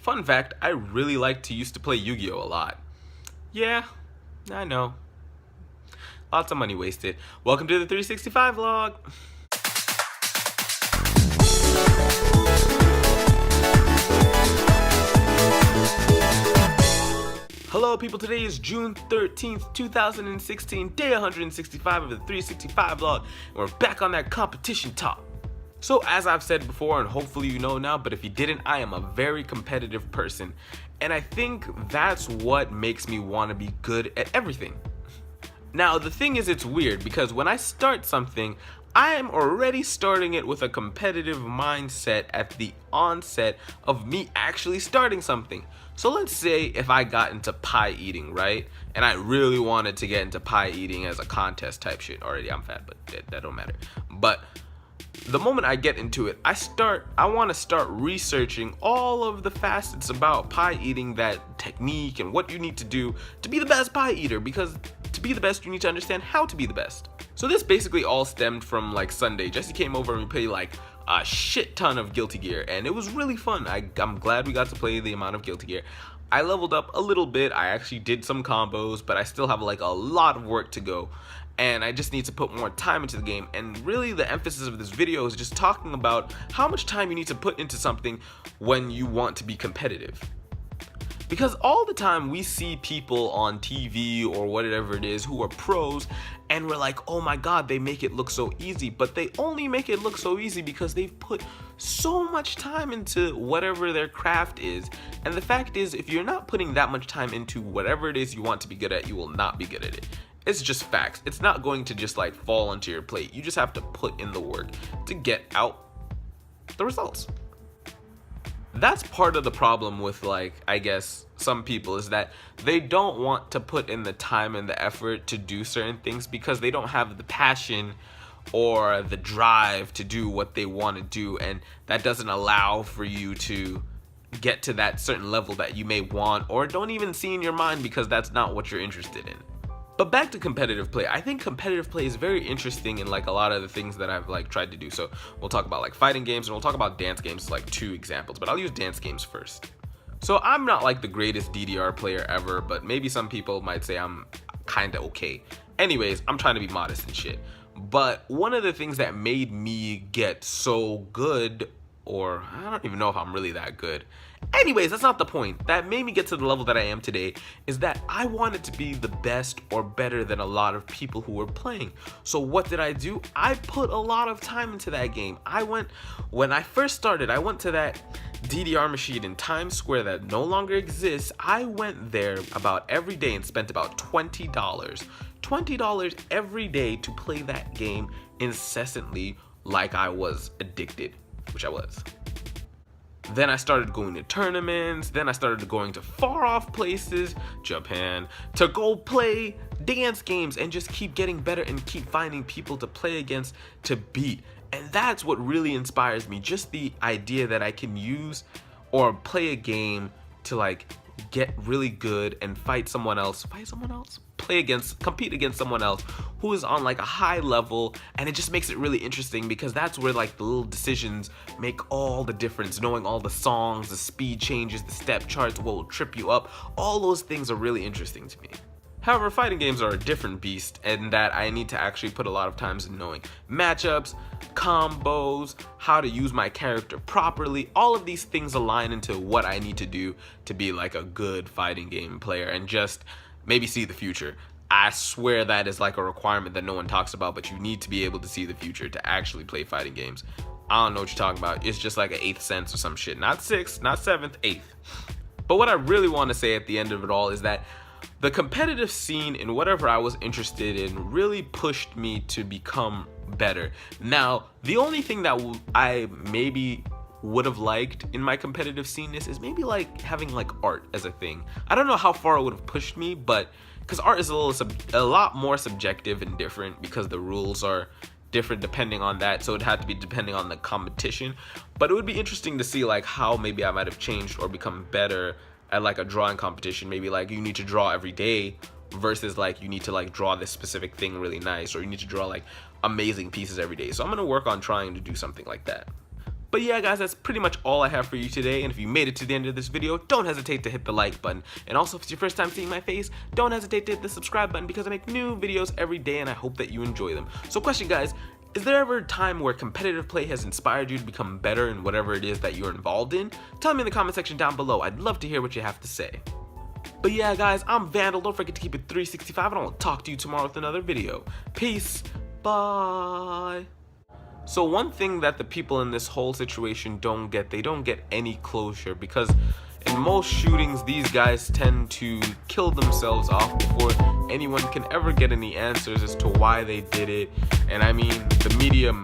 Fun fact, I really liked to used to play Yu-Gi-Oh a lot. Yeah, I know. Lots of money wasted. Welcome to the 365 vlog. Hello people, today is June 13th, 2016, day 165 of the 365 vlog, and we're back on that competition talk. So as I've said before, and hopefully you know now, but if you didn't, I am a very competitive person. And I think that's what makes me want to be good at everything. Now, the thing is, it's weird because when I start something, I am already starting it with a competitive mindset at the onset of me actually starting something. So let's say if I got into pie eating, right? And I really wanted to get into pie eating as a contest type shit. Already I'm fat, but that don't matter. But the moment I get into it, I want to start researching all of the facets about pie eating, that technique and what you need to do to be the best pie eater, because to be the best, you need to understand how to be the best. So this basically all stemmed from like Sunday. Jesse came over and we played like a shit ton of Guilty Gear, and it was really fun. I'm glad we got to play the amount of Guilty Gear. I leveled up a little bit. I actually did some combos, but I still have like a lot of work to go. And I just need to put more time into the game. And really the emphasis of this video is just talking about how much time you need to put into something when you want to be competitive. Because all the time we see people on TV or whatever it is who are pros, and we're like, oh my god, they make it look so easy. But they only make it look so easy because they've put so much time into whatever their craft is. And the fact is, if you're not putting that much time into whatever it is you want to be good at, you will not be good at it. It's just facts. It's not going to just like fall onto your plate. You just have to put in the work to get out the results. That's part of the problem with, like, I guess some people, is that they don't want to put in the time and the effort to do certain things because they don't have the passion or the drive to do what they want to do, and that doesn't allow for you to get to that certain level that you may want or don't even see in your mind because that's not what you're interested in. But back to competitive play, I think competitive play is very interesting in like a lot of the things that I've like tried to do. So we'll talk about like fighting games and we'll talk about dance games as like two examples, but I'll use dance games first. So I'm not like the greatest DDR player ever, but maybe some people might say I'm kinda okay. Anyways, I'm trying to be modest and shit. But one of the things that made me get so good, or I don't even know if I'm really that good. Anyways, that's not the point. That made me get to the level that I am today, is that I wanted to be the best or better than a lot of people who were playing. So what did I do? I put a lot of time into that game. When I first started, I went to that DDR machine in Times Square that no longer exists. I went there about every day and spent about $20. $20 every day to play that game incessantly like I was addicted, which I was. Then I started going to tournaments, then I started going to far off places, Japan, to go play dance games and just keep getting better and keep finding people to play against, to beat. And that's what really inspires me, just the idea that I can use or play a game to like get really good and compete against someone else who is on like a high level, and it just makes it really interesting because that's where like the little decisions make all the difference. Knowing all the songs, the speed changes, the step charts, what will trip you up, all those things are really interesting to me. However, fighting games are a different beast in that I need to actually put a lot of time in knowing matchups, combos, how to use my character properly. All of these things align into what I need to do to be like a good fighting game player and just maybe see the future. I swear that is like a requirement that no one talks about, but you need to be able to see the future to actually play fighting games. I don't know what you're talking about. It's just like an 8th sense or some shit. Not 6th, not 7th, 8th. But what I really want to say at the end of it all is that the competitive scene in whatever I was interested in really pushed me to become better. Now, the only thing that I maybe would have liked in my competitive scene is maybe like having like art as a thing. I don't know how far it would have pushed me, but because art is a lot more subjective and different because the rules are different depending on that, so it had to be depending on the competition. But it would be interesting to see like how maybe I might have changed or become better at like a drawing competition. Maybe like you need to draw every day versus like you need to like draw this specific thing really nice, or you need to draw like amazing pieces every day. So I'm gonna work on trying to do something like that. But yeah, guys, that's pretty much all I have for you today. And if you made it to the end of this video, don't hesitate to hit the like button. And also, if it's your first time seeing my face, don't hesitate to hit the subscribe button, because I make new videos every day and I hope that you enjoy them. So question, guys, is there ever a time where competitive play has inspired you to become better in whatever it is that you're involved in? Tell me in the comment section down below. I'd love to hear what you have to say. But yeah, guys, I'm Vandal. Don't forget to keep it 365, and I'll talk to you tomorrow with another video. Peace. Bye. So one thing that the people in this whole situation don't get, they don't get any closure, because in most shootings, these guys tend to kill themselves off before anyone can ever get any answers as to why they did it. And I mean, the media